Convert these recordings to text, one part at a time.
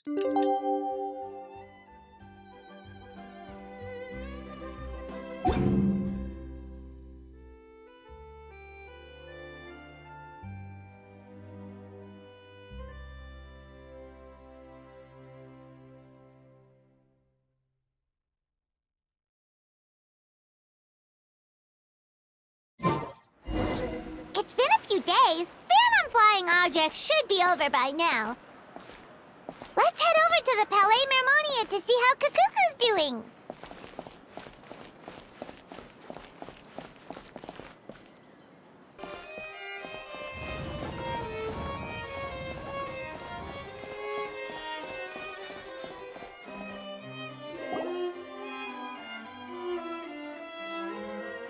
It's been a few days. Ban on flying objects should be over by now. Let's head over to the Palais Mermonia to see how Kukuku's doing.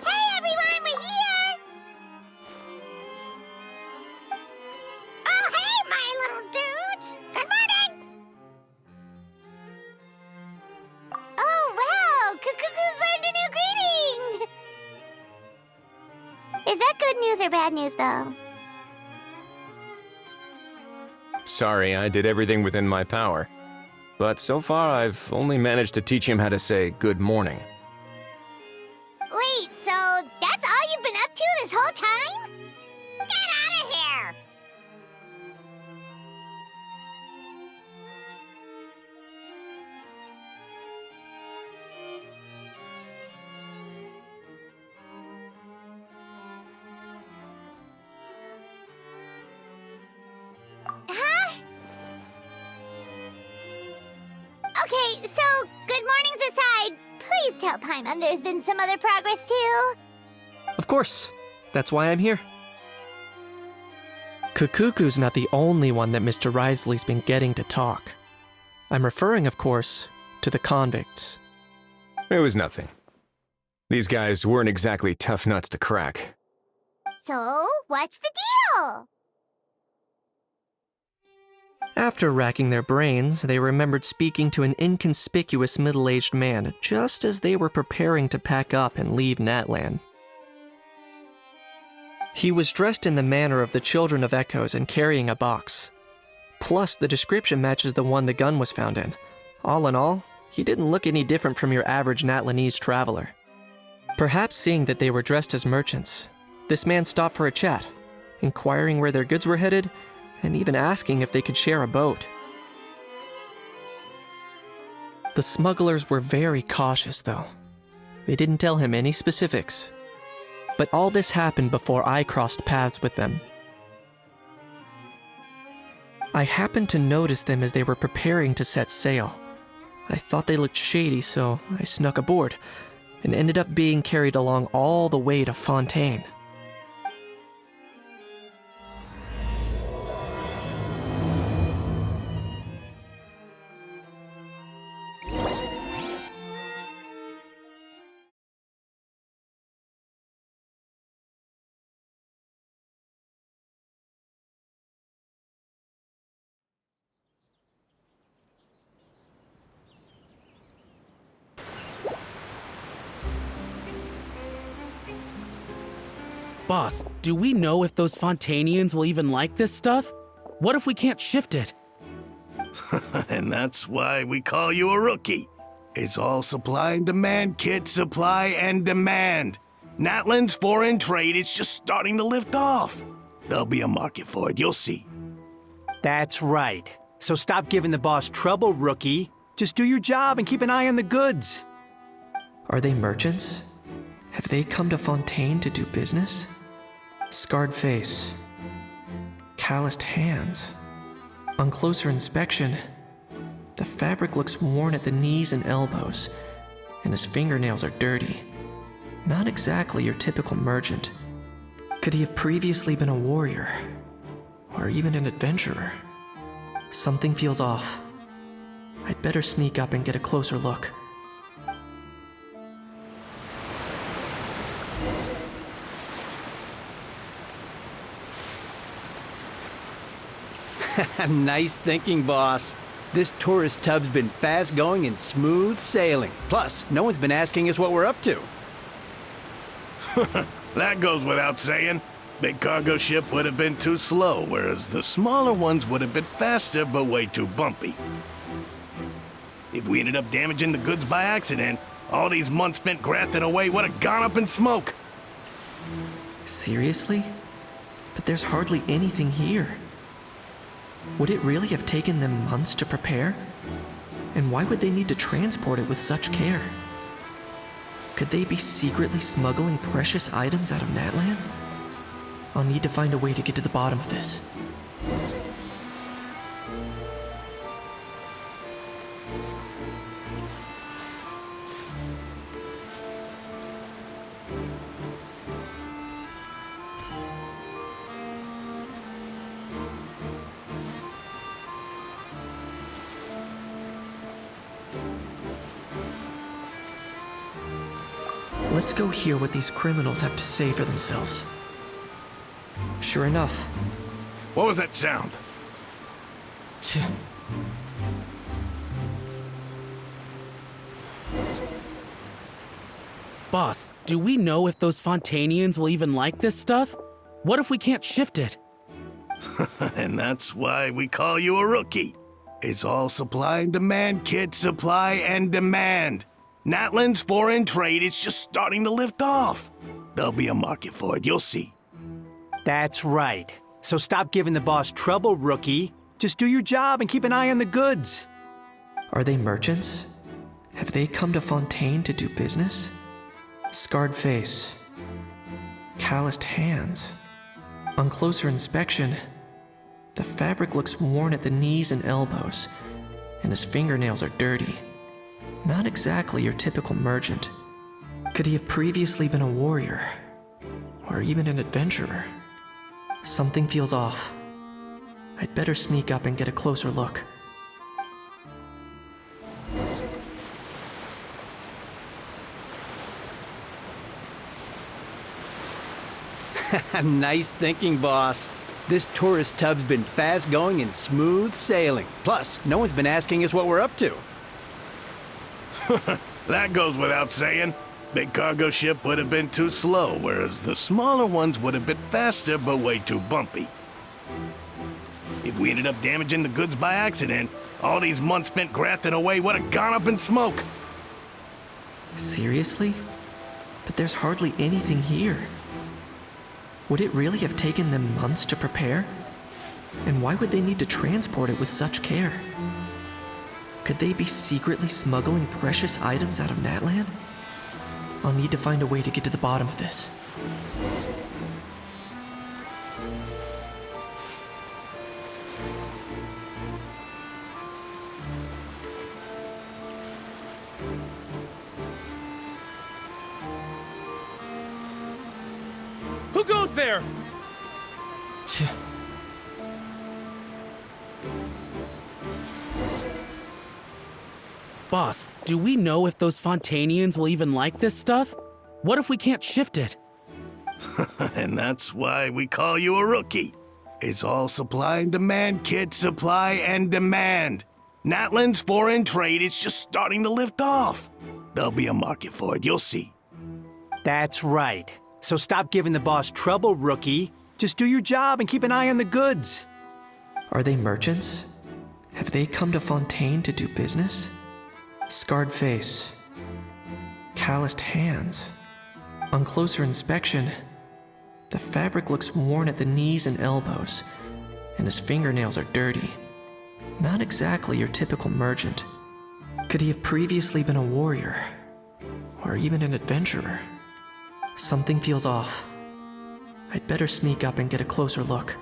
Hey everyone, we're here! Oh, hey, my little dudes! Good morning! Oh, wow! Kukuku's learned a new greeting! Is that good news or bad news, though? Sorry, I did everything within my power. But so far, I've only managed to teach him how to say good morning. Wait, so that's all you've been up to this whole time? Get out of here! Huh? Okay, so good mornings aside, please tell Paimon there's been some other progress too. Of course. That's why I'm here. Kukuku's not the only one that Mr. Ridesley's been getting to talk. I'm referring, of course, to the convicts. It was nothing. These guys weren't exactly tough nuts to crack. So, what's the deal? After racking their brains, they remembered speaking to an inconspicuous middle-aged man just as they were preparing to pack up and leave Natlan. He was dressed in the manner of the Children of Echoes and carrying a box. Plus, the description matches the one the gun was found in. All in all, he didn't look any different from your average Natlanese traveler. Perhaps seeing that they were dressed as merchants, this man stopped for a chat, inquiring where their goods were headed, and even asking if they could share a boat. The smugglers were very cautious, though. They didn't tell him any specifics. But all this happened before I crossed paths with them. I happened to notice them as they were preparing to set sail. I thought they looked shady, so I snuck aboard, and ended up being carried along all the way to Fontaine. Boss, do we know if those Fontanians will even like this stuff? What if we can't shift it? And that's why we call you a rookie. It's all supply and demand, kid. Supply and demand. Natlan's foreign trade is just starting to lift off. There'll be a market for it, you'll see. That's right. So stop giving the boss trouble, rookie. Just do your job and keep an eye on the goods. Are they merchants? Have they come to Fontaine to do business? Scarred face. Calloused hands. On closer inspection, the fabric looks worn at the knees and elbows, and his fingernails are dirty. Not exactly your typical merchant. Could he have previously been a warrior? Or even an adventurer? Something feels off. I'd better sneak up and get a closer look. Nice thinking, boss. This tourist tub's been fast-going and smooth sailing. Plus, no one's been asking us what we're up to. That goes without saying. Big cargo ship would have been too slow, whereas the smaller ones would have been faster but way too bumpy. If we ended up damaging the goods by accident, all these months spent grafting away would have gone up in smoke. Seriously? But there's hardly anything here. Would it really have taken them months to prepare? And why would they need to transport it with such care? Could they be secretly smuggling precious items out of Natlan? I'll need to find a way to get to the bottom of this. Let's go hear what these criminals have to say for themselves. Sure enough. What was that sound? Boss, do we know if those Fontanians will even like this stuff? What if we can't shift it? And that's why we call you a rookie. It's all supply and demand, kid. Supply and demand. Natlan's foreign trade is just starting to lift off. There'll be a market for it, you'll see. That's right. So stop giving the boss trouble, rookie. Just do your job and keep an eye on the goods. Are they merchants? Have they come to Fontaine to do business? Scarred face. Calloused hands. On closer inspection, the fabric looks worn at the knees and elbows, and his fingernails are dirty. Not exactly your typical merchant. Could he have previously been a warrior? Or even an adventurer? Something feels off. I'd better sneak up and get a closer look. Nice thinking, boss. This tourist tub's been fast going and smooth sailing. Plus, no one's been asking us what we're up to. That goes without saying. Big cargo ship would have been too slow, whereas the smaller ones would have been faster but way too bumpy. If we ended up damaging the goods by accident, all these months spent grafting away would have gone up in smoke. Seriously? But there's hardly anything here. Would it really have taken them months to prepare? And why would they need to transport it with such care? Could they be secretly smuggling precious items out of Natlan? I'll need to find a way to get to the bottom of this. Who goes there? Boss, do we know if those Fontanians will even like this stuff? What if we can't shift it? And that's why we call you a rookie. It's all supply and demand, kid. Supply and demand. Natlan's foreign trade is just starting to lift off. There'll be a market for it, you'll see. That's right. So stop giving the boss trouble, rookie. Just do your job and keep an eye on the goods. Are they merchants? Have they come to Fontaine to do business? Scarred face. Calloused hands. On closer inspection, the fabric looks worn at the knees and elbows, and his fingernails are dirty. Not exactly your typical merchant. Could he have previously been a warrior? Or even an adventurer? Something feels off. I'd better sneak up and get a closer look.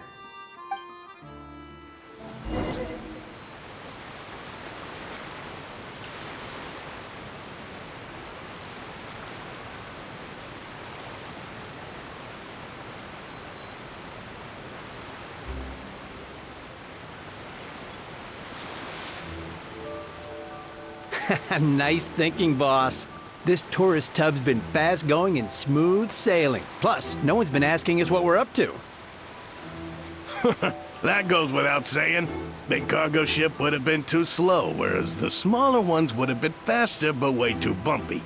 Nice thinking, boss. This tourist tub's been fast going and smooth sailing. Plus, no one's been asking us what we're up to. That goes without saying. Big cargo ship would have been too slow, whereas the smaller ones would have been faster but way too bumpy.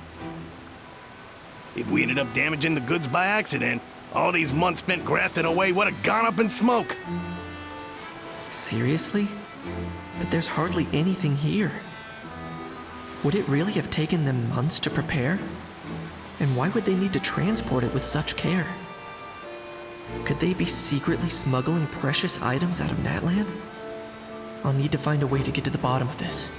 If we ended up damaging the goods by accident, all these months spent grafting away would have gone up in smoke. Seriously? But there's hardly anything here. Would it really have taken them months to prepare? And why would they need to transport it with such care? Could they be secretly smuggling precious items out of Natlan? I'll need to find a way to get to the bottom of this.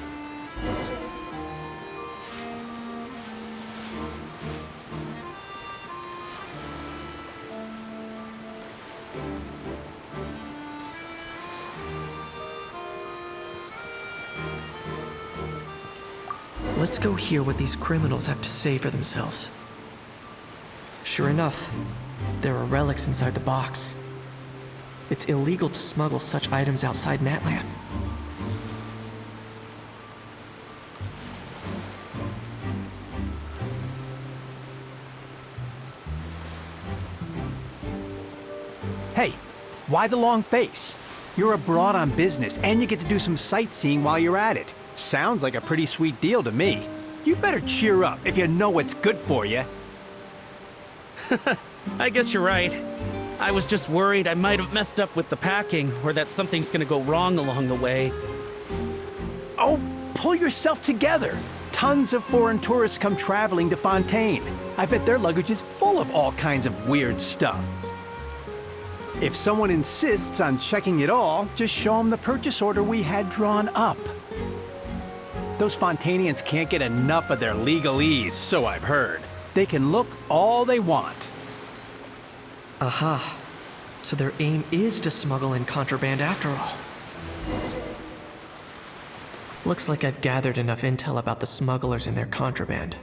Let's go hear what these criminals have to say for themselves. Sure enough, there are relics inside the box. It's illegal to smuggle such items outside Natlan. Hey, why the long face? You're abroad on business, and you get to do some sightseeing while you're at it. Sounds like a pretty sweet deal to me. You better cheer up if you know what's good for you. I guess you're right. I was just worried I might have messed up with the packing, or that something's gonna go wrong along the way. Oh, pull yourself together. Tons of foreign tourists come traveling to Fontaine. I bet their luggage is full of all kinds of weird stuff. If someone insists on checking it all, just show them the purchase order we had drawn up. Those Fontainians can't get enough of their legalese, so I've heard. They can look all they want. Aha. So their aim is to smuggle in contraband after all. Looks like I've gathered enough intel about the smugglers and their contraband.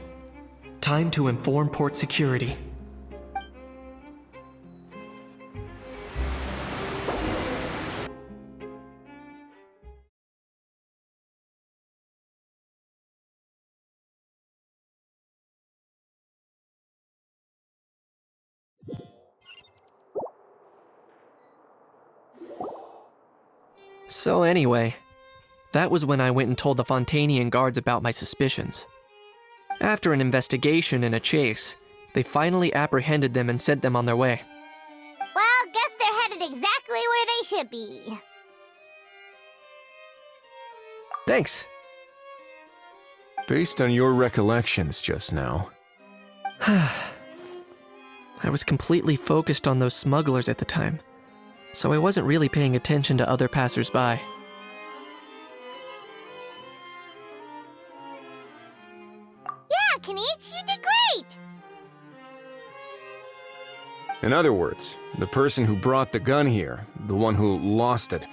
Time to inform port security. So anyway, that was when I went and told the Fontainian guards about my suspicions. After an investigation and a chase, they finally apprehended them and sent them on their way. Well, guess they're headed exactly where they should be. Thanks. Based on your recollections just now, I was completely focused on those smugglers at the time, so I wasn't really paying attention to other passersby. Yeah, Kanish, you did great! in other words, the person who brought the gun here, the one who lost it,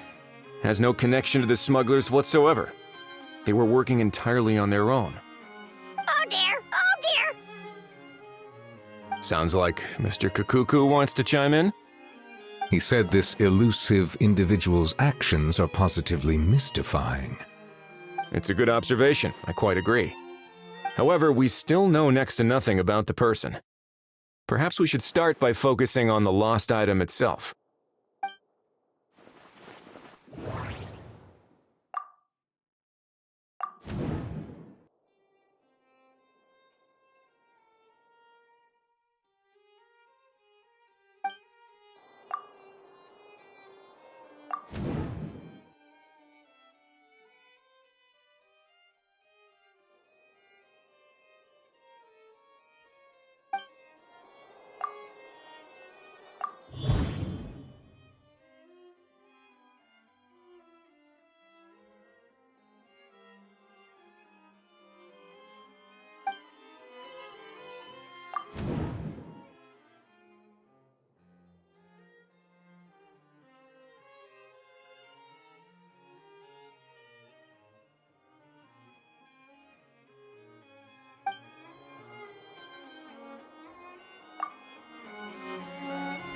has no connection to the smugglers whatsoever. They were working entirely on their own. Oh dear, oh dear! Sounds like Mr. Kakuku wants to chime in? He said this elusive individual's actions are positively mystifying. It's a good observation, I quite agree. However, we still know next to nothing about the person. Perhaps we should start by focusing on the lost item itself.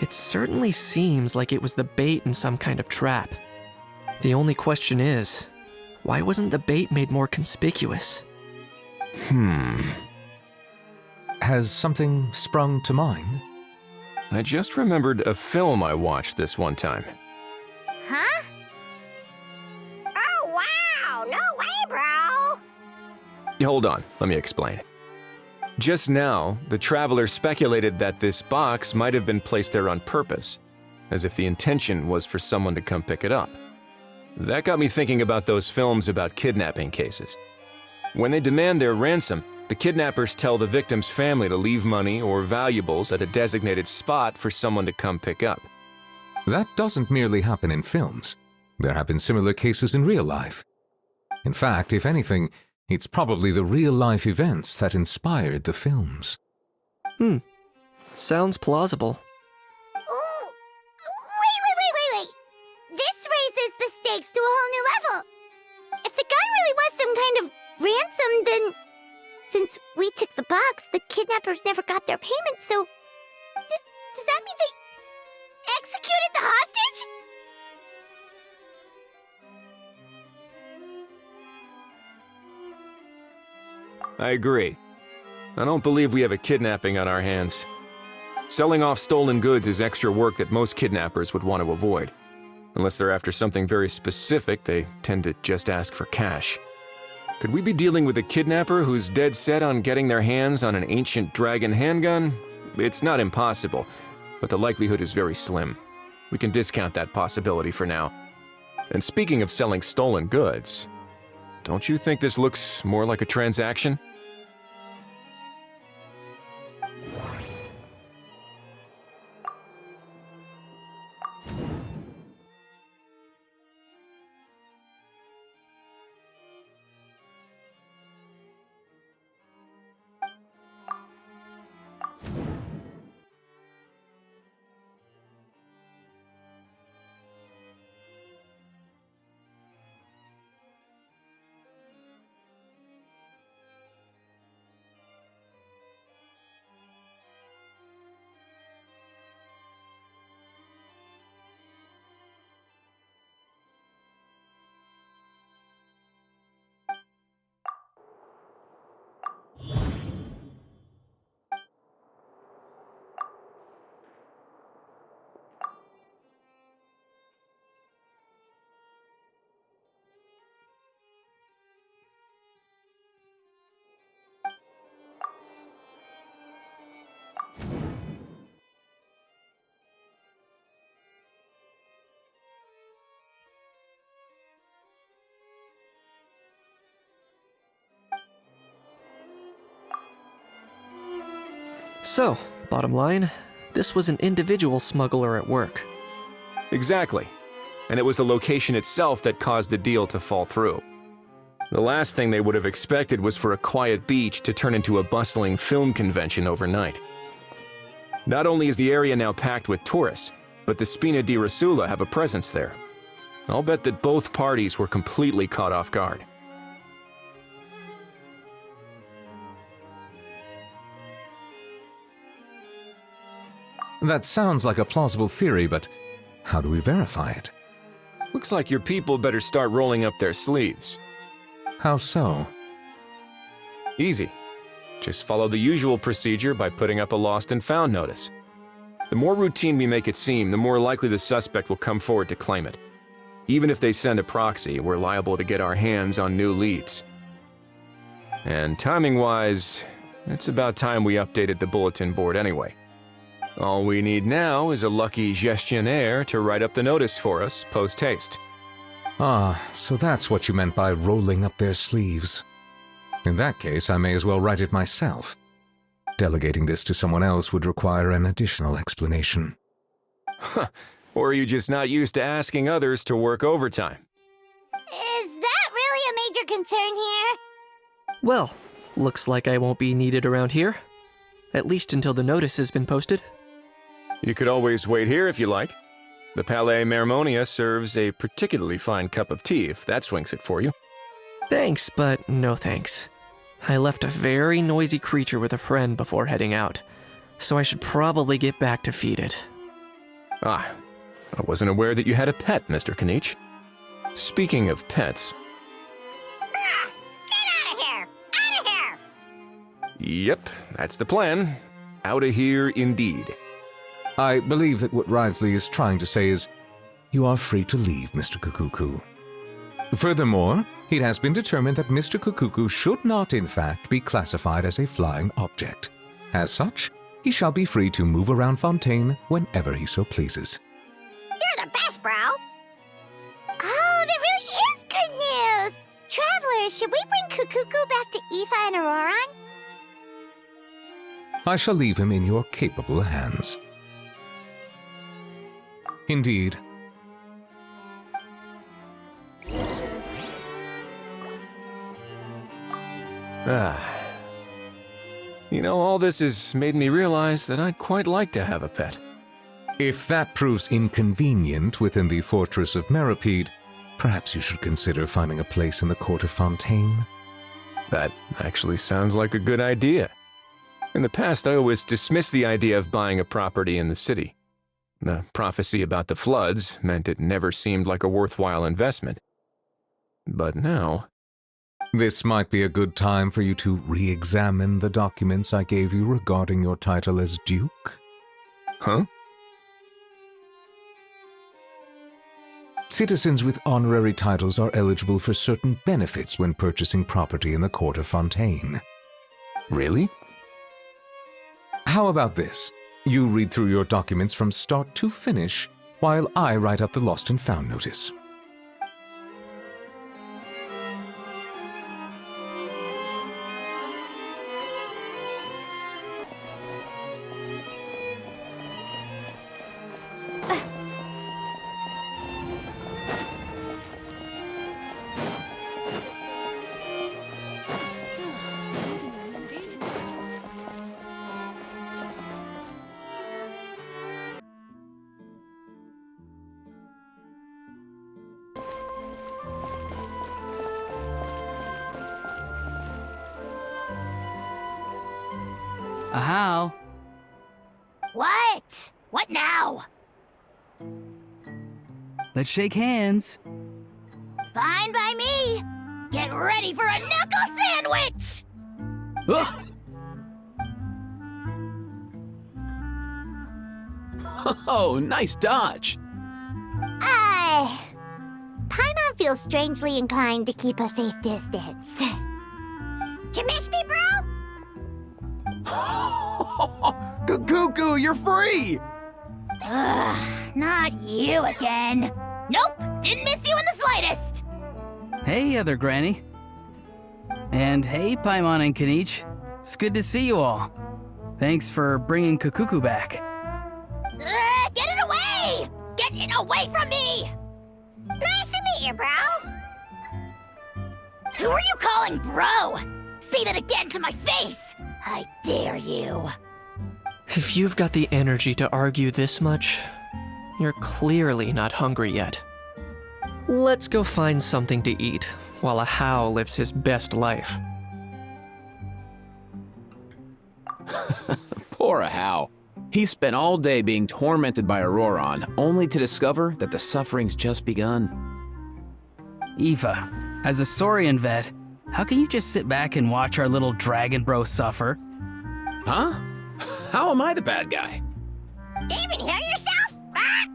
It certainly seems like it was the bait in some kind of trap. The only question is, why wasn't the bait made more conspicuous? Has something sprung to mind? I just remembered a film I watched this one time. Huh? Oh, wow! No way, bro! Hold on, let me explain. Just now, the traveler speculated that this box might have been placed there on purpose, as if the intention was for someone to come pick it up. That got me thinking about those films about kidnapping cases. When they demand their ransom, the kidnappers tell the victim's family to leave money or valuables at a designated spot for someone to come pick up. That doesn't merely happen in films. There have been similar cases in real life. In fact, if anything, it's probably the real-life events that inspired the films. Sounds plausible. Ooh, wait. This raises the stakes to a whole new level. If the gun really was some kind of ransom, then since we took the box, the kidnappers never got their payment, so does that mean they executed the hostage? I agree. I don't believe we have a kidnapping on our hands. Selling off stolen goods is extra work that most kidnappers would want to avoid. Unless they're after something very specific, they tend to just ask for cash. Could we be dealing with a kidnapper who's dead set on getting their hands on an ancient dragon handgun? It's not impossible, but the likelihood is very slim. We can discount that possibility for now. And speaking of selling stolen goods, don't you think this looks more like a transaction? So, bottom line, this was an individual smuggler at work. Exactly. And it was the location itself that caused the deal to fall through. The last thing they would have expected was for a quiet beach to turn into a bustling film convention overnight. Not only is the area now packed with tourists, but the Spina di Rosula have a presence there. I'll bet that both parties were completely caught off guard. That sounds like a plausible theory, but how do we verify it? Looks like your people better start rolling up their sleeves. How so? Easy. Just follow the usual procedure by putting up a lost and found notice. The more routine we make it seem, the more likely the suspect will come forward to claim it. Even if they send a proxy, we're liable to get our hands on new leads. And timing-wise, it's about time we updated the bulletin board anyway. All we need now is a lucky gestionnaire to write up the notice for us post-haste. Ah, so that's what you meant by rolling up their sleeves. In that case, I may as well write it myself. Delegating this to someone else would require an additional explanation. Or are you just not used to asking others to work overtime? Is that really a major concern here? Well, looks like I won't be needed around here. At least until the notice has been posted. You could always wait here if you like. The Palais Mermonia serves a particularly fine cup of tea if that swings it for you. Thanks, but no thanks. I left a very noisy creature with a friend before heading out, so I should probably get back to feed it. Ah, I wasn't aware that you had a pet, Mr. Kanich. Speaking of pets... Get out of here! Out of here! Yep, that's the plan. Outta here indeed. I believe that what Wriothesley is trying to say is, you are free to leave, Mr. Kukuku. Furthermore, it has been determined that Mr. Kukuku should not, in fact, be classified as a flying object. As such, he shall be free to move around Fontaine whenever he so pleases. You're the best, bro! Oh, that really is good news! Travelers, should we bring Kukuku back to Aoife and Auroron? I shall leave him in your capable hands. Indeed. You know, all this has made me realize that I'd quite like to have a pet. If that proves inconvenient within the fortress of Meripede, perhaps you should consider finding a place in the court of Fontaine. That actually sounds like a good idea. In the past, I always dismissed the idea of buying a property in the city. The prophecy about the floods meant it never seemed like a worthwhile investment. But now... This might be a good time for you to re-examine the documents I gave you regarding your title as Duke. Huh? Citizens with honorary titles are eligible for certain benefits when purchasing property in the court of Fontaine. Really? How about this? You read through your documents from start to finish, while I write up the lost and found notice. How? What? What now? Let's shake hands. Fine by me. Get ready for a knuckle sandwich! Ugh. Oh, nice dodge. Paimon feels strangely inclined to keep a safe distance. Did you miss me, bro? Cuckoo, you're free! Ugh, not you again. Nope, didn't miss you in the slightest. Hey, other granny. And hey, Paimon and Kanich. It's good to see you all. Thanks for bringing Kukuku back. Get it away! Get it away from me! Nice to meet you, bro. Who are you calling bro? Say that again to my face! I dare you. If you've got the energy to argue this much, you're clearly not hungry yet. Let's go find something to eat while a How lives his best life. Poor How. He spent all day being tormented by Auroron, only to discover that the suffering's just begun. Aoife, as a Saurian vet, how can you just sit back and watch our little dragon bro suffer? Huh? How am I the bad guy? Even hear yourself? Ah!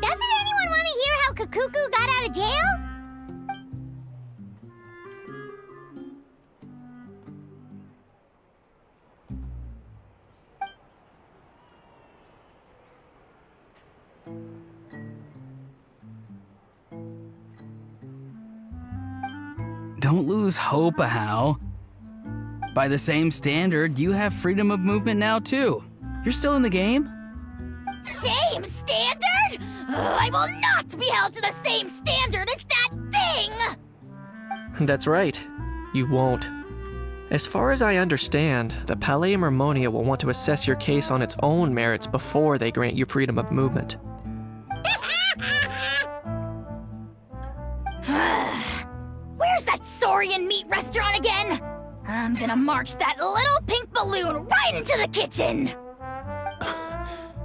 Doesn't anyone want to hear how Kukuku got out of jail? Don't lose hope, How. By the same standard, you have freedom of movement now, too. You're still in the game? Same standard? I will not be held to the same standard as that thing! That's right. You won't. As far as I understand, the Palais Mermonia will want to assess your case on its own merits before they grant you freedom of movement. Where's that Saurian meat restaurant again? I'm gonna march that little pink balloon right into the kitchen!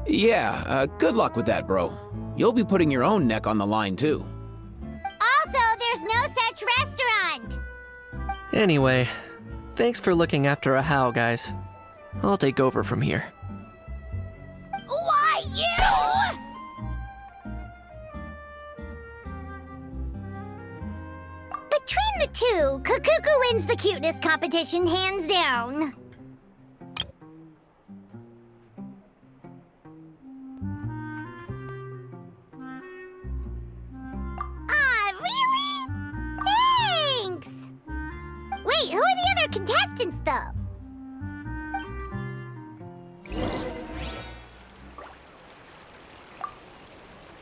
Yeah, good luck with that, bro. You'll be putting your own neck on the line, too. Also, there's no such restaurant! Anyway, thanks for looking after a How, guys. I'll take over from here. Why, you? Between the two, Kukuku wins the cuteness competition hands down. Aw, really? Thanks! though.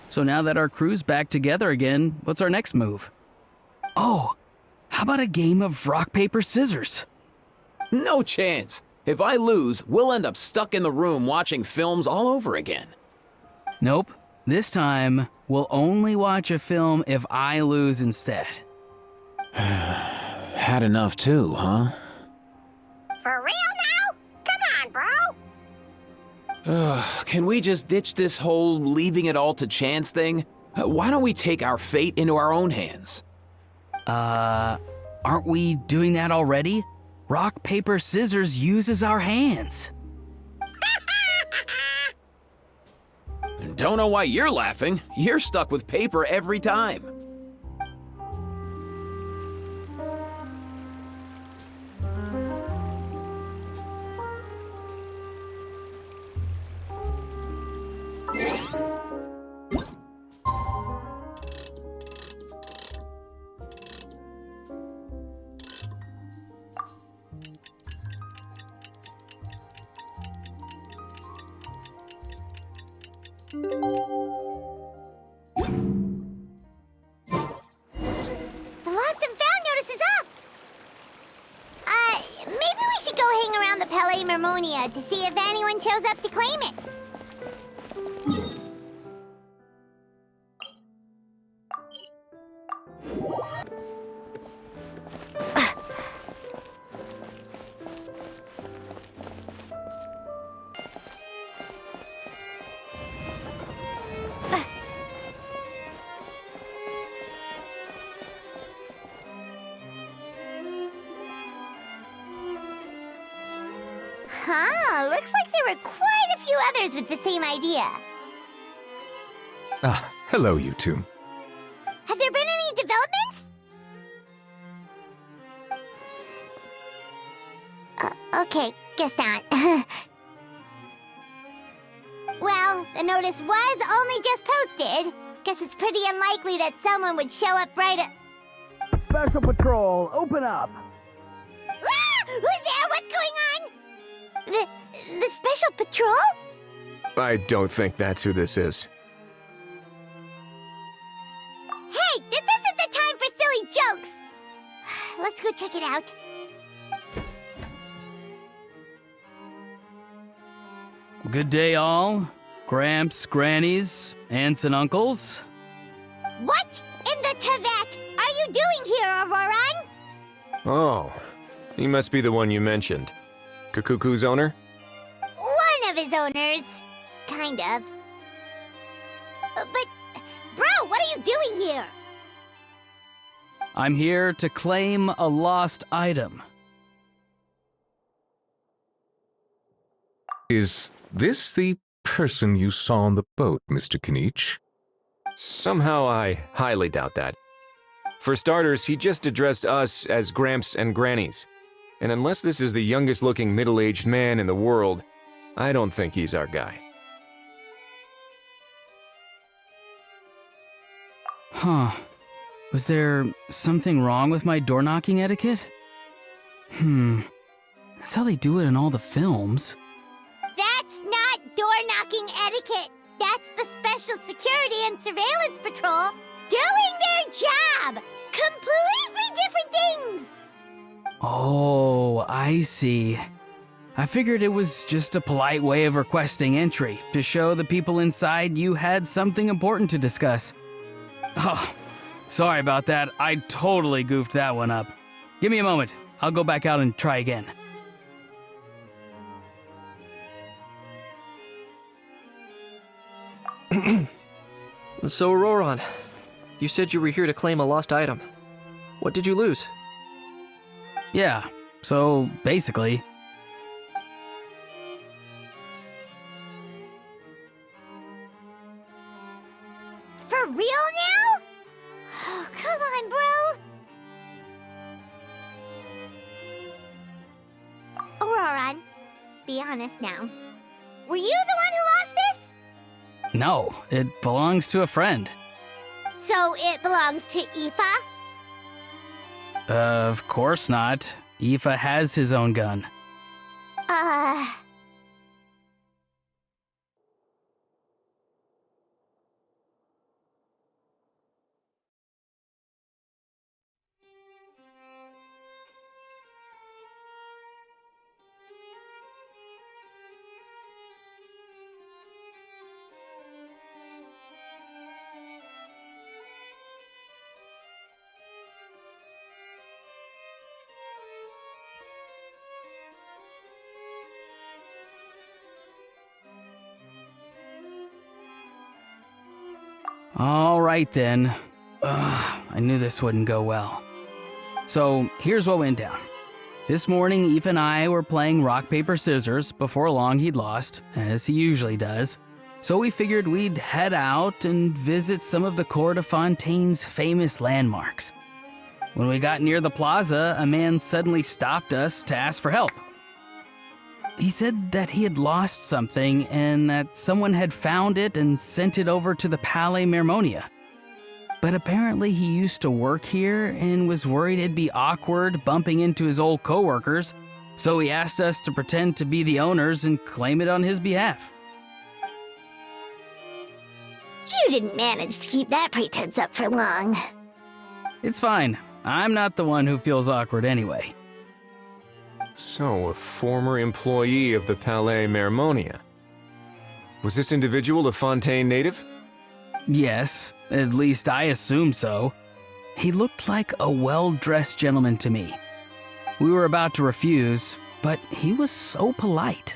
So now that our crew's back together again, what's our next move? Oh, how about a game of rock, paper, scissors? No chance. If I lose, we'll end up stuck in the room watching films all over again. Nope. This time, we'll only watch a film if I lose instead. Had enough too, huh? For real now? Come on, bro. Can we just ditch this whole leaving it all to chance thing? Why don't we take our fate into our own hands? Aren't we doing that already? Rock, paper, scissors uses our hands. Don't know why you're laughing. You're stuck with paper every time. The lost and found notice is up! Maybe we should go hang around the Pele Mermonia to see if anyone shows up to claim it. Huh, looks like there were quite a few others with the same idea. Ah, hello, you two. Have there been any developments? Okay, guess not. Well, the notice was only just posted. Guess it's pretty unlikely that someone would show up right at... Special Patrol, open up! Ah! Who's there? What's going on? The Special Patrol? I don't think that's who this is. Hey, this isn't the time for silly jokes! Let's go check it out. Good day, all. Gramps, grannies, aunts, and uncles. What in the Tevet are you doing here, Auroran? Oh, he must be the one you mentioned. Kukuku's owner? One of his owners. Kind of. But, bro, what are you doing here? I'm here to claim a lost item. Is this the person you saw on the boat, Mr. Kinich? Somehow I highly doubt that. For starters, he just addressed us as Gramps and Grannies. And unless this is the youngest looking middle-aged man in the world, I don't think he's our guy. Huh. Was there something wrong with my door-knocking etiquette? That's how they do it in all the films. That's not door-knocking etiquette. That's the Special Security and Surveillance Patrol doing their job. Completely different things. Oh, I see. I figured it was just a polite way of requesting entry to show the people inside you had something important to discuss. Oh, sorry about that. I totally goofed that one up. Give me a moment. I'll go back out and try again. So, Auroran, you said you were here to claim a lost item. What did you lose? Yeah, so basically... For real now? Oh, come on, bro. Auroran, be honest now. Were you the one who lost this? No, it belongs to a friend. So it belongs to Aoife? Of course not. Aoife has his own gun. Uh... All right then. I knew this wouldn't go well. So here's what went down. This morning, Eve and I were playing rock, paper, scissors. Before long, he'd lost, as he usually does. So we figured we'd head out and visit some of the Cour de Fontaine's famous landmarks. When we got near the plaza, a man suddenly stopped us to ask for help. He said that he had lost something and that someone had found it and sent it over to the Palais Mermonia. But apparently he used to work here and was worried it'd be awkward bumping into his old coworkers, so he asked us to pretend to be the owners and claim it on his behalf. You didn't manage to keep that pretense up for long. It's fine. I'm not the one who feels awkward anyway. So, a former employee of the Palais Mermonia. Was this individual a Fontaine native? Yes, at least I assume so. He looked like a well-dressed gentleman to me. We were about to refuse, but he was so polite.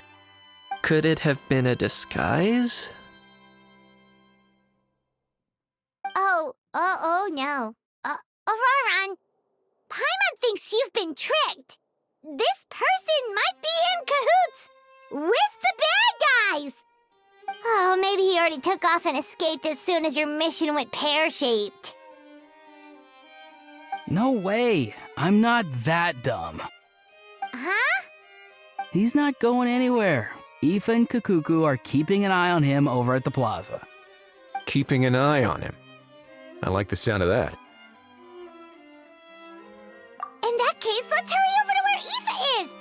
Could it have been a disguise? Oh no. Auroron, Paimon thinks you've been tricked. This person might be in cahoots with the bad guys. Oh, maybe he already took off and escaped as soon as your mission went pear-shaped. No way. I'm not that dumb. Huh? He's not going anywhere. Aoife and Kukuku are keeping an eye on him over at the plaza. Keeping an eye on him. I like the sound of that. In that case, let's hurry over to where Aoife is.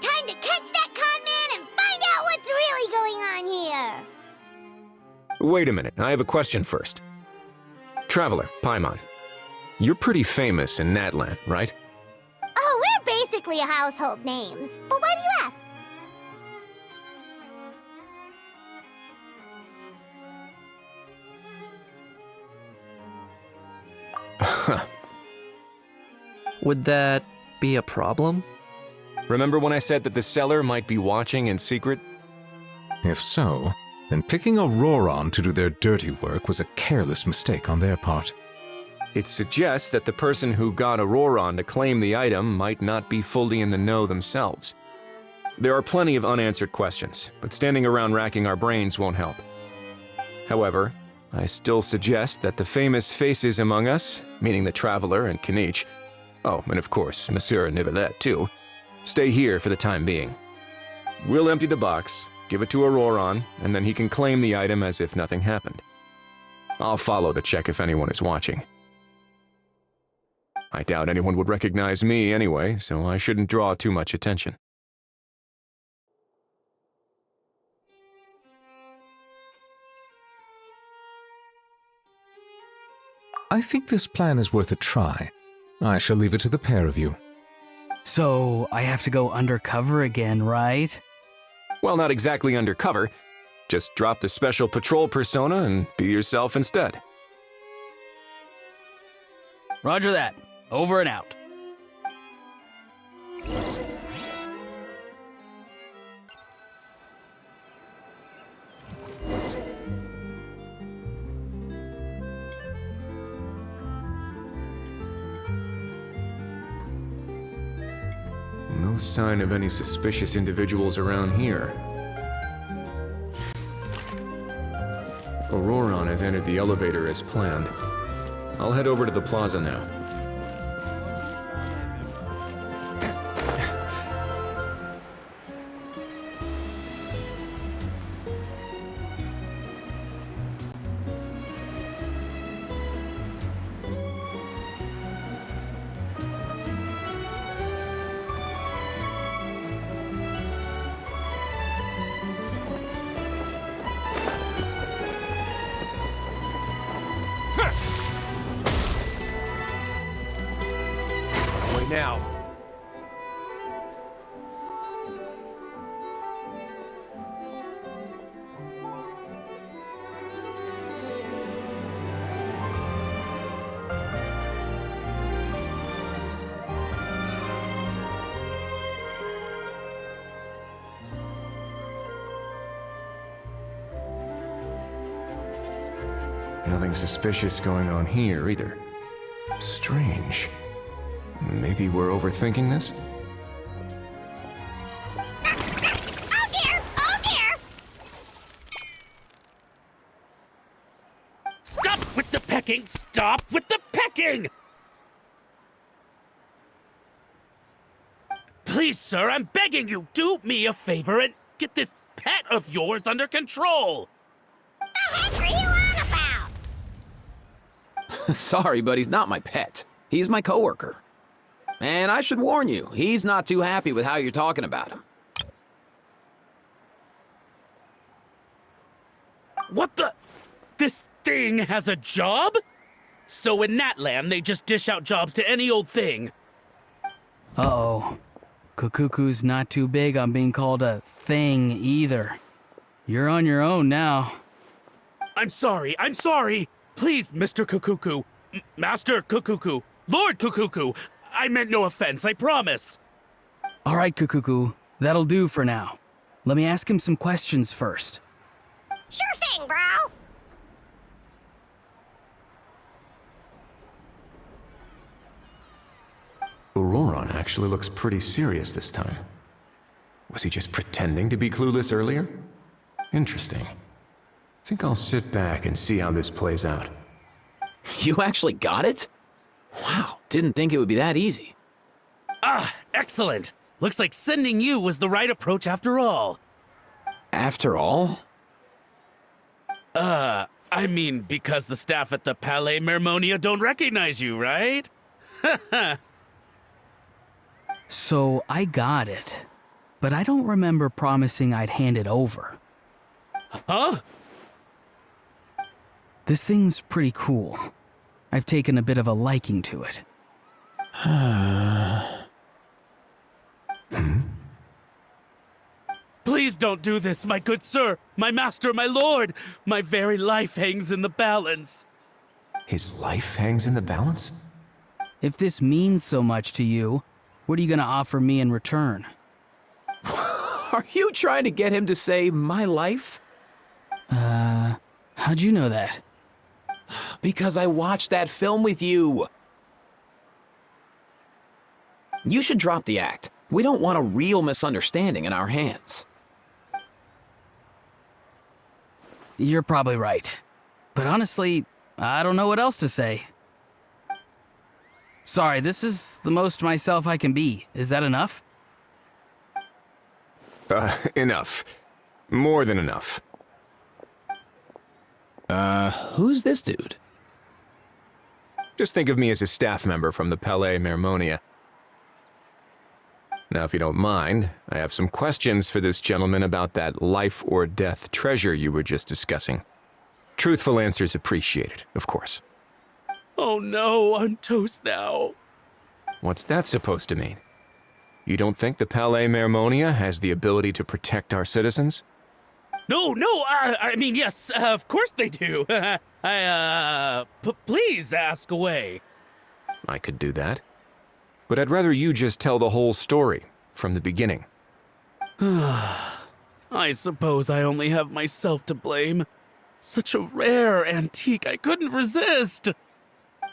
Time to catch that con man and find out what's really going on here. Wait a minute, I have a question first. Traveler, Paimon, you're pretty famous in Natlan, right? Oh, we're basically household names. But why do you ask? Would that be a problem? Remember when I said that the seller might be watching in secret? If so, then picking Auroron to do their dirty work was a careless mistake on their part. It suggests that the person who got Auroron to claim the item might not be fully in the know themselves. There are plenty of unanswered questions, but standing around racking our brains won't help. However, I still suggest that the famous faces among us, meaning the Traveler and Kinich, oh, and of course, Monsieur Nivelet too, stay here for the time being. We'll empty the box, give it to Auroron, and then he can claim the item as if nothing happened. I'll follow to check if anyone is watching. I doubt anyone would recognize me anyway, so I shouldn't draw too much attention. I think this plan is worth a try. I shall leave it to the pair of you. So I have to go undercover again, right? Well, not exactly undercover. Just drop the special patrol persona and be yourself instead. Roger that. Over and out. No sign of any suspicious individuals around here. Auroron has entered the elevator as planned. I'll head over to the plaza now. now. Nothing suspicious going on here either. Strange. Maybe we're overthinking this? Oh dear! Oh dear! Stop with the pecking! Stop with the pecking! Please, sir, I'm begging you, do me a favor and get this pet of yours under control! The heck are you on about? Sorry, but he's not my pet. He's my coworker. And I should warn you, he's not too happy with how you're talking about him. What the? This thing has a job? So in Natland, they just dish out jobs to any old thing. Uh-oh. Kukuku's not too big on being called a thing either. You're on your own now. I'm sorry. Please, Mr. Kukuku, Master Kukuku, Lord Kukuku, I meant no offense, I promise. All right, Kukuku, that'll do for now. Let me ask him some questions first. Sure thing, bro. Auroron actually looks pretty serious this time. Was he just pretending to be clueless earlier? Interesting. Think I'll sit back and see how this plays out. You actually got it? Wow, didn't think it would be that easy. Ah, excellent. Looks like sending you was the right approach after all. After all? I mean, because the staff at the Palais Mermonia don't recognize you, right? So I got it, but I don't remember promising I'd hand it over. Huh? This thing's pretty cool. I've taken a bit of a liking to it. Please don't do this, my good sir, my master, my lord. My very life hangs in the balance. His life hangs in the balance? If this means so much to you, what are you gonna offer me in return? Are you trying to get him to say my life? How'd you know that? Because I watched that film with you. You should drop the act. We don't want a real misunderstanding in our hands. You're probably right. But honestly, I don't know what else to say. Sorry, this is the most myself I can be. Is that enough? Enough. More than enough. Who's this dude? Just think of me as a staff member from the Palais Mermonia. Now, if you don't mind, I have some questions for this gentleman about that life or death treasure you were just discussing. Truthful answers appreciated, of course. Oh no, I'm toast now. What's that supposed to mean? You don't think the Palais Mermonia has the ability to protect our citizens? No, I mean, yes, of course they do. Please ask away. I could do that. But I'd rather you just tell the whole story, from the beginning. I suppose I only have myself to blame. Such a rare antique, I couldn't resist.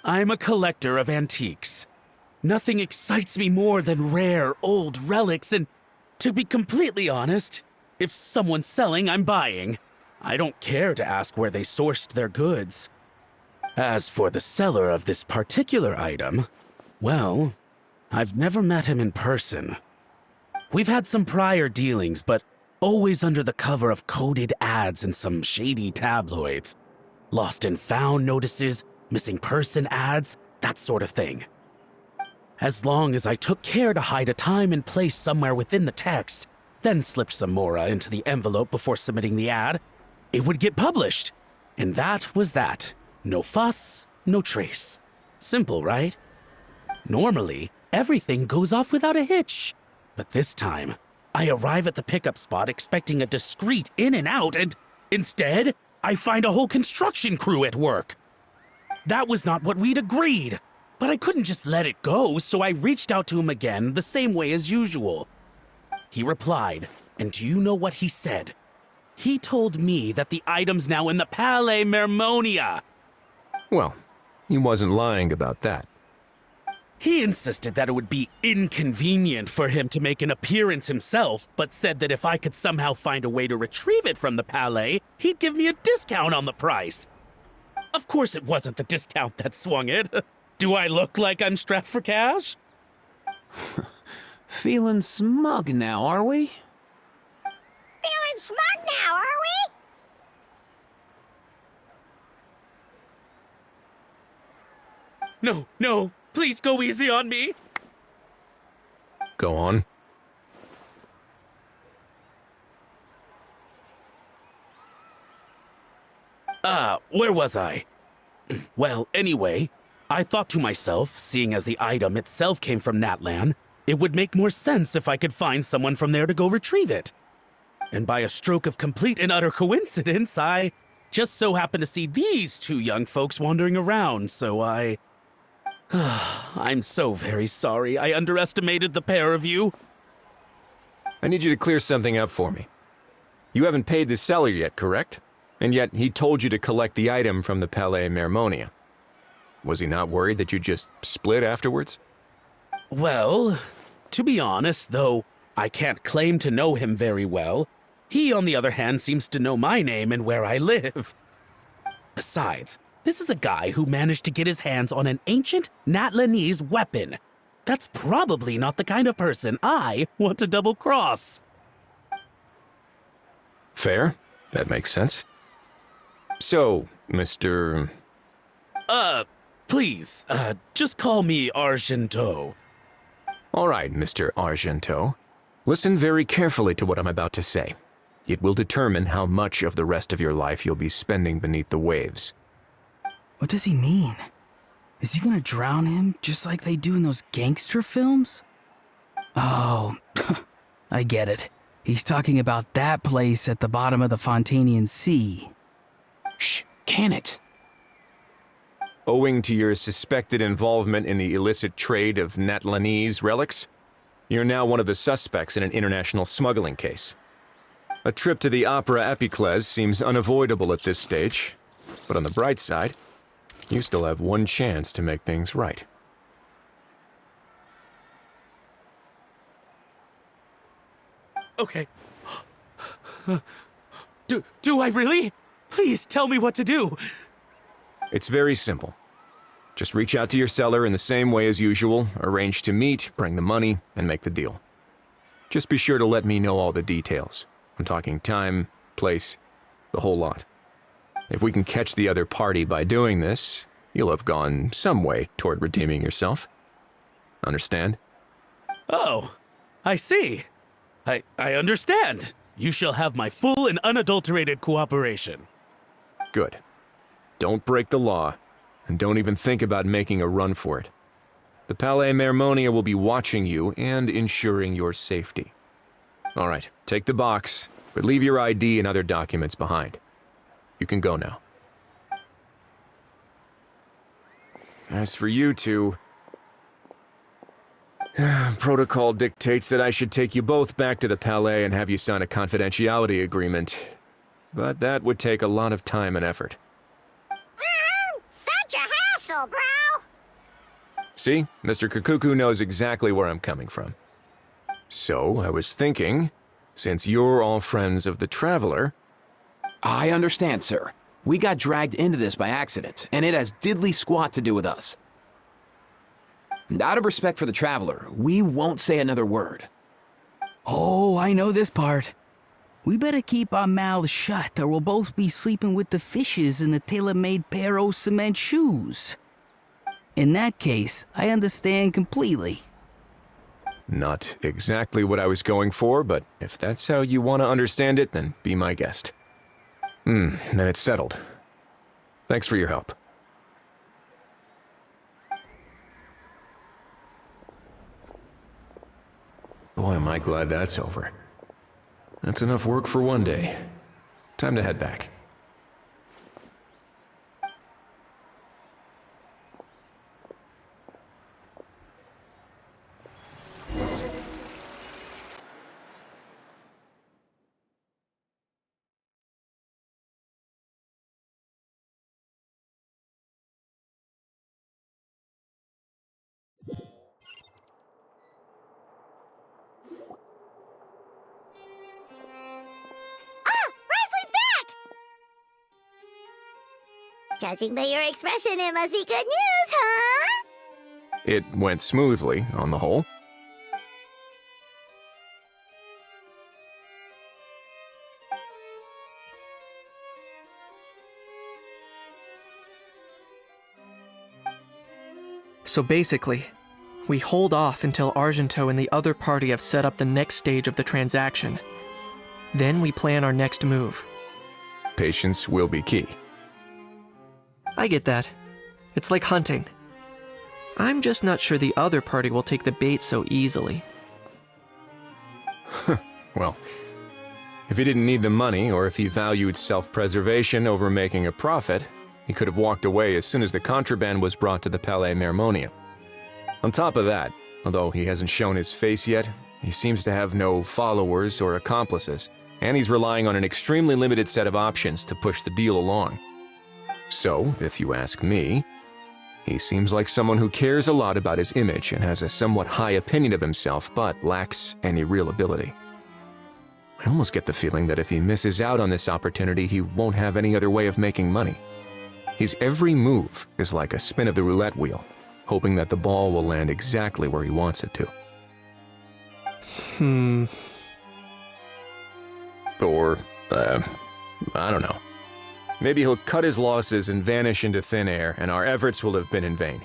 I'm a collector of antiques. Nothing excites me more than rare, old relics, and to be completely honest, if someone's selling, I'm buying. I don't care to ask where they sourced their goods. As for the seller of this particular item, well, I've never met him in person. We've had some prior dealings, but always under the cover of coded ads in some shady tabloids. Lost and found notices, missing person ads, that sort of thing. As long as I took care to hide a time and place somewhere within the text, then slipped some mora into the envelope before submitting the ad, it would get published. And that was that. No fuss, no trace. Simple, right? Normally, everything goes off without a hitch. But this time, I arrive at the pickup spot expecting a discreet in and out, and instead, I find a whole construction crew at work. That was not what we'd agreed, but I couldn't just let it go, so I reached out to him again the same way as usual. He replied, and do you know what he said? He told me that the item's now in the Palais Mermonia. Well, he wasn't lying about that. He insisted that it would be inconvenient for him to make an appearance himself, but said that if I could somehow find a way to retrieve it from the Palais, he'd give me a discount on the price. Of course it wasn't the discount that swung it. Do I look like I'm strapped for cash? Feeling smug now, are we? Feeling smug now, are we? No, please go easy on me. Go on. Where was I? Well, anyway, I thought to myself, seeing as the item itself came from Natlan, it would make more sense if I could find someone from there to go retrieve it. And by a stroke of complete and utter coincidence, I just so happened to see these two young folks wandering around, so I'm so very sorry. I underestimated the pair of you. I need you to clear something up for me. You haven't paid the seller yet, correct? And yet he told you to collect the item from the Palais Mermonia. Was he not worried that you just split afterwards? Well, to be honest, though I can't claim to know him very well, he, on the other hand, seems to know my name and where I live. Besides, this is a guy who managed to get his hands on an ancient Natlanese weapon. That's probably not the kind of person I want to double-cross. Fair. That makes sense. So, Mr. Please, just call me Argento. All right, Mr. Argento. Listen very carefully to what I'm about to say. It will determine how much of the rest of your life you'll be spending beneath the waves. What does he mean? Is he gonna drown him just like they do in those gangster films? Oh, I get it. He's talking about that place at the bottom of the Fontanian Sea. Shh, can it? Owing to your suspected involvement in the illicit trade of Natlanese relics, you're now one of the suspects in an international smuggling case. A trip to the Opera Epiclese seems unavoidable at this stage, but on the bright side, you still have one chance to make things right. Okay. Do I really? Please tell me what to do. It's very simple. Just reach out to your seller in the same way as usual, arrange to meet, bring the money, and make the deal. Just be sure to let me know all the details. I'm talking time, place, the whole lot. If we can catch the other party by doing this, you'll have gone some way toward redeeming yourself. Understand? Oh, I see. I understand. You shall have my full and unadulterated cooperation. Good. Don't break the law, and don't even think about making a run for it. The Palais Mermonia will be watching you and ensuring your safety. All right, take the box, but leave your ID and other documents behind. You can go now. As for you two, protocol dictates that I should take you both back to the Palais and have you sign a confidentiality agreement. But that would take a lot of time and effort. Such a hassle, bro! See, Mr. Kukuku knows exactly where I'm coming from. So, I was thinking, since you're all friends of the Traveler... I understand, sir. We got dragged into this by accident, and it has diddly squat to do with us. And out of respect for the Traveler, we won't say another word. Oh, I know this part. We better keep our mouths shut or we'll both be sleeping with the fishes in the tailor-made pair of cement shoes. In that case, I understand completely. Not exactly what I was going for, but if that's how you want to understand it, then be my guest. Then it's settled. Thanks for your help. am I glad that's over. That's enough work for one day. Time to head back. Risley's back! Judging by your expression, it must be good news, huh? It went smoothly, on the whole. So basically, we hold off until Argento and the other party have set up the next stage of the transaction. Then we plan our next move. Patience will be key. I get that. It's like hunting. I'm just not sure the other party will take the bait so easily. Well, if he didn't need the money, or if he valued self-preservation over making a profit, he could have walked away as soon as the contraband was brought to the Palais Mermonium. On top of that, although he hasn't shown his face yet, he seems to have no followers or accomplices, and he's relying on an extremely limited set of options to push the deal along. So, if you ask me, he seems like someone who cares a lot about his image and has a somewhat high opinion of himself, but lacks any real ability. I almost get the feeling that if he misses out on this opportunity, he won't have any other way of making money. His every move is like a spin of the roulette wheel, hoping that the ball will land exactly where he wants it to. Or, I don't know. Maybe he'll cut his losses and vanish into thin air, and our efforts will have been in vain.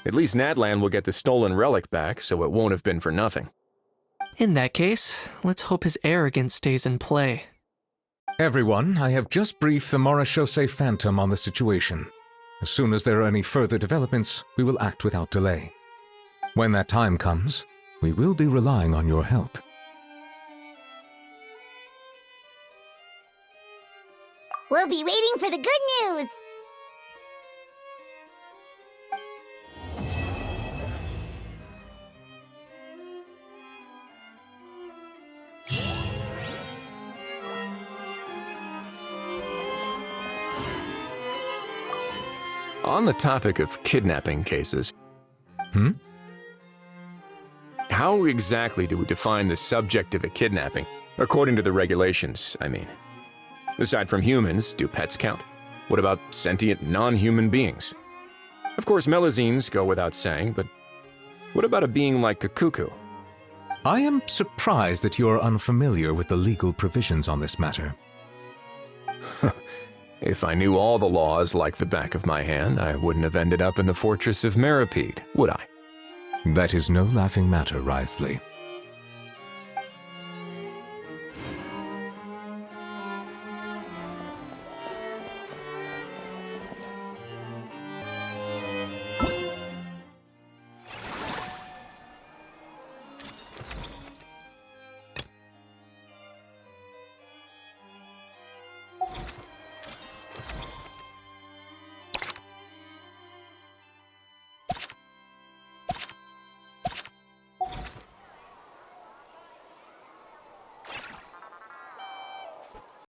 At least Natlan will get the stolen relic back, so it won't have been for nothing. In that case, let's hope his arrogance stays in play. Everyone, I have just briefed the Marechaussee Phantom on the situation. As soon as there are any further developments, we will act without delay. When that time comes, we will be relying on your help. We'll be waiting for the good news! On the topic of kidnapping cases, how exactly do we define the subject of a kidnapping? According to the regulations, I mean. Aside from humans, do pets count? What about sentient, non-human beings? Of course, melazines go without saying, but what about a being like a cuckoo? I am surprised that you are unfamiliar with the legal provisions on this matter. If I knew all the laws like the back of my hand, I wouldn't have ended up in the fortress of Meripede, would I? That is no laughing matter, Risley.